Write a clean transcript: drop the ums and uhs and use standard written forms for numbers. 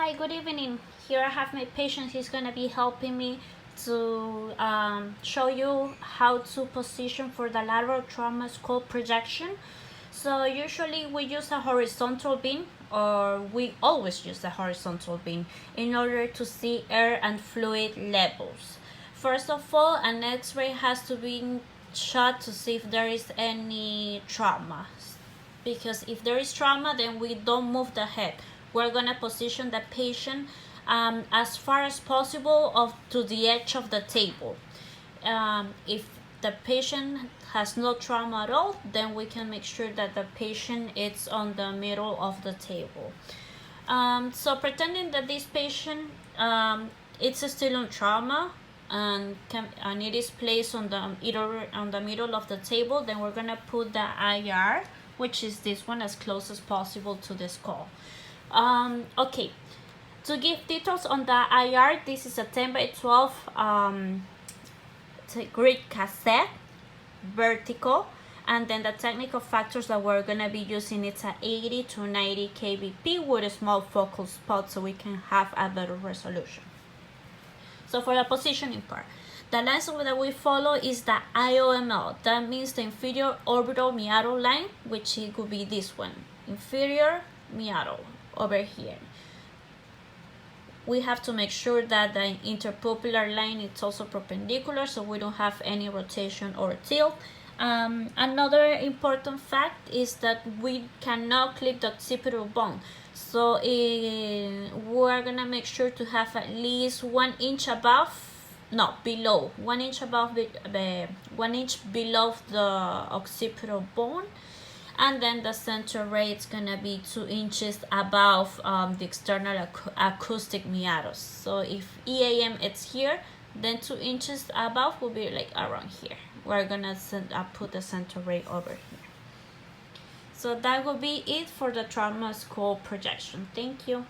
Hi, good evening. Here I have my patient. He's gonna be helping me to show you how to position for the lateral trauma skull projection. So usually we use a horizontal beam, or we always use a horizontal beam in order to see air and fluid levels. First of all, an x-ray has to be shot to see if there is any trauma, because if there is trauma, then we don't move the head. We're gonna position the patient as far as possible to the edge of the table. If the patient has no trauma at all, then we can make sure that the patient is on the middle of the table. So pretending that this patient it's still on trauma and it is placed on the middle of the table, then we're gonna put the IR, which is this one, as close as possible to the skull. Okay, to give details on the IR, this is a 10 by 12 grid cassette, vertical, and then the technical factors that we're gonna be using, it's a 80 to 90 kbp with a small focal spot, so we can have a better resolution. So for the positioning part, the lines that we follow is the IOML. That means the inferior orbital meatal line, which it could be this one, inferior meatal over here. We have to make sure that the interpupillar line is also perpendicular, so we don't have any rotation or tilt. Another important fact is that we cannot clip the occipital bone, so we're gonna make sure to have at least 1 inch below 1 inch above 1 inch below the occipital bone, and then the center ray is gonna be 2 inches above the external acoustic meatus. So if EAM is here, then 2 inches above will be like around here. We're gonna put the center ray over here. So that will be it for the trauma skull projection. Thank you.